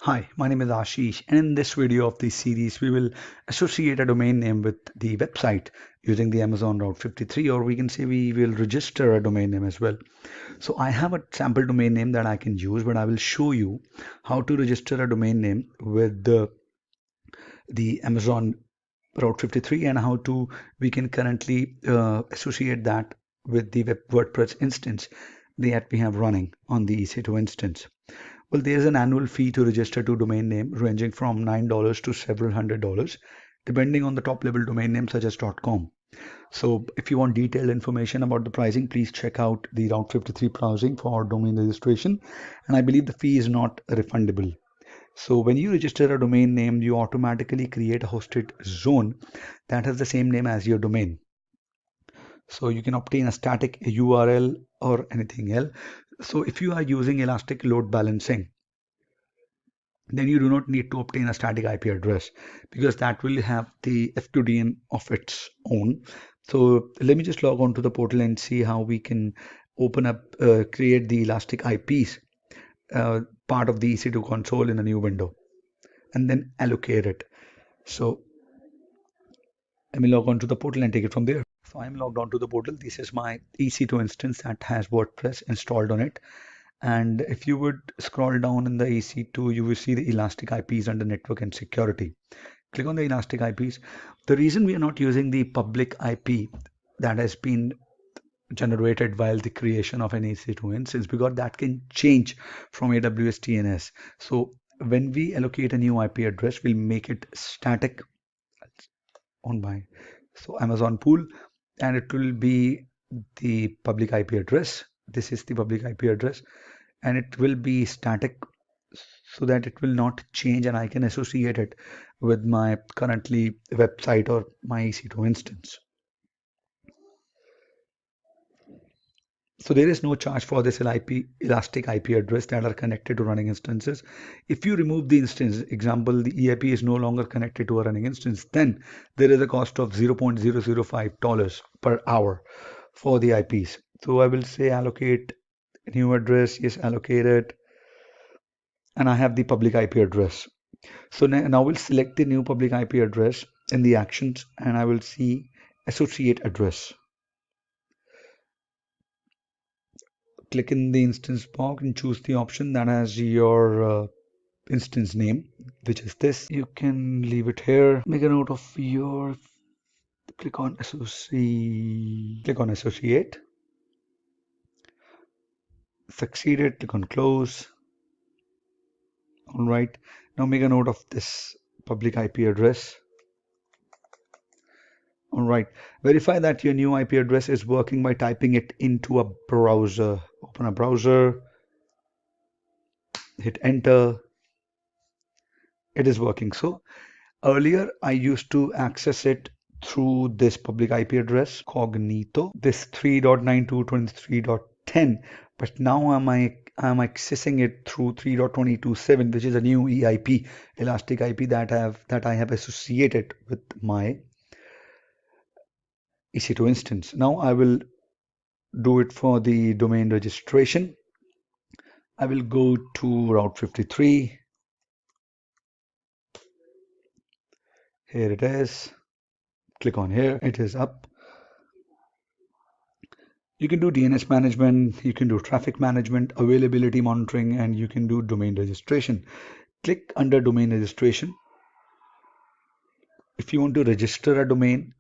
Hi, my name is Ashish, and in this video of this series, we will associate a domain name with the website using the Amazon Route 53, or we can say we will register a domain name as well. So I have a sample domain name that I can use, but I will show you how to register a domain name with the Amazon Route 53 and how to we can currently associate that with the WordPress instance that we have running on the EC2 instance. Well, there's an annual fee to register to domain name ranging from $9 to several $100s, depending on the top level domain name such as .com. So if you want detailed information about the pricing, please check out the Route 53 pricing for domain registration. And I believe the fee is not refundable. So when you register a domain name, you automatically create a hosted zone that has the same name as your domain. So you can obtain a static URL or anything else. So if you are using elastic load balancing, then you do not need to obtain a static IP address because that will have the F2DN of its own. So let me just log on to the portal and see how we can open up, create the elastic IPs part of the EC2 console in a new window and then allocate it. So let me log on to the portal and take it from there. So I'm logged on to the portal. This is my EC2 instance that has WordPress installed on it. And if you would scroll down in the EC2, you will see the elastic IPs under network and security. Click on the elastic IPs. The reason we are not using the public IP that has been generated while the creation of an EC2 instance because that can change from AWS TNS. So when we allocate a new IP address, we'll make it static on my Amazon pool, and it will be the public IP address. This is the public IP address, and it will be static so that it will not change and I can associate it with my currently website or my EC2 instance. So there is no charge for this elastic IP address that are connected to running instances. If you remove the instance, example, the EIP is no longer connected to a running instance, then there is a cost of $0.005 per hour for the IPs. So I will say allocate new address, yes, allocate it, and I have the public IP address. So now we'll select the new public IP address in the actions and I will see associate address. Click in the instance box and choose the option that has your instance name, which is this. You can leave it here. Make a note of your, click on associate, succeeded, click on close. All right, now make a note of this public IP address. All right, verify that your new IP address is working by typing it into a browser. Open a browser, hit enter. It is working. So earlier I used to access it through this public IP address cognito, this 3.92.23.10, but now I'm accessing it through 3.22.7, which is a new EIP, elastic IP that I have associated with my EC2 instance. Now I will do it for the domain registration. I will go to Route 53. Here it is. Click on here. It is up. You can do DNS management, you can do traffic management, availability monitoring, and you can do domain registration. Click under domain registration. If you want to register a domain,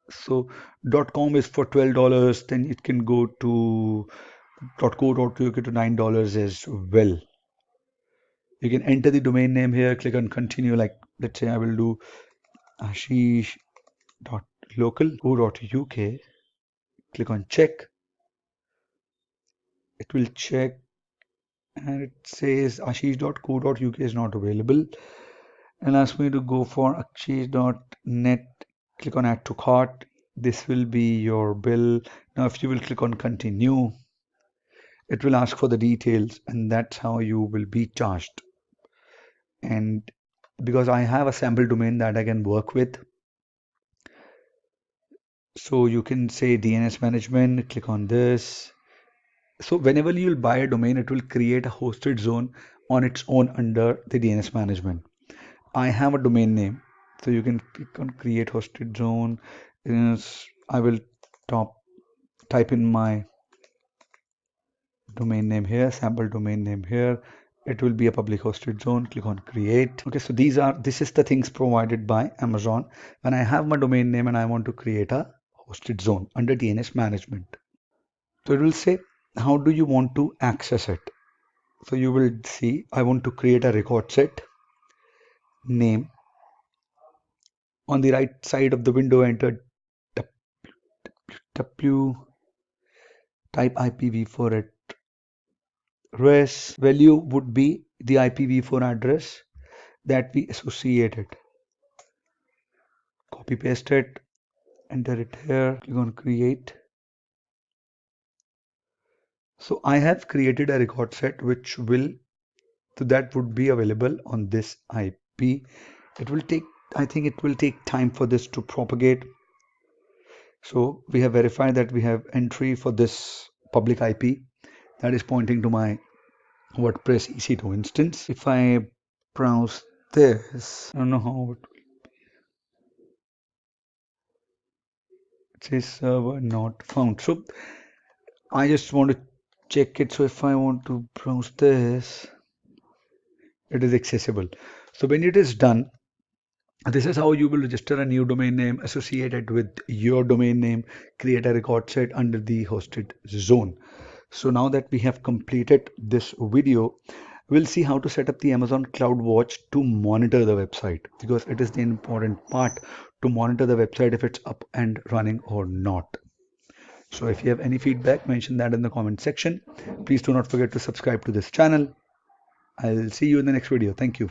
so .com is for $12, then it can go to .co.uk to $9 as well. You can enter the domain name here, click on continue, like let's say I will do ashish.local.co.uk, click on check. It will check and it says ashish.co.uk is not available and ask me to go for ashish.net. Click on add to cart. This will be your bill. Now if you will click on continue, it will ask for the details and that's how you will be charged. And because I have a sample domain that I can work with, so you can say DNS management, click on this. So whenever you'll buy a domain, it will create a hosted zone on its own under the DNS management. I have a domain name, so you can click on create hosted zone. I will top type in my domain name here, sample domain name here. It will be a public hosted zone. Click on create. Okay, so this is the things provided by Amazon when I have my domain name and I want to create a hosted zone under DNS management. So it will say, how do you want to access it? So you will see, I want to create a record set name. On the right side of the window, enter W, type IPv4 address. Value would be the IPv4 address that we associated. Copy paste it, enter it here, click on create. So I have created a record set which will, so that would be available on this IP. It will take, I think it will take time for this to propagate. So we have verified that we have entry for this public IP that is pointing to my WordPress EC2 instance. If I browse this, I don't know how it says server not found. So I just want to check it. So if I want to browse this, it is accessible. So when it is done, this is how you will register a new domain name associated with your domain name, create a record set under the hosted zone. So now that we have completed this video, we'll see how to set up the Amazon CloudWatch to monitor the website, because it is the important part to monitor the website if it's up and running or not. So if you have any feedback, mention that in the comment section. Please do not forget to subscribe to this channel. I'll see you in the next video. Thank you.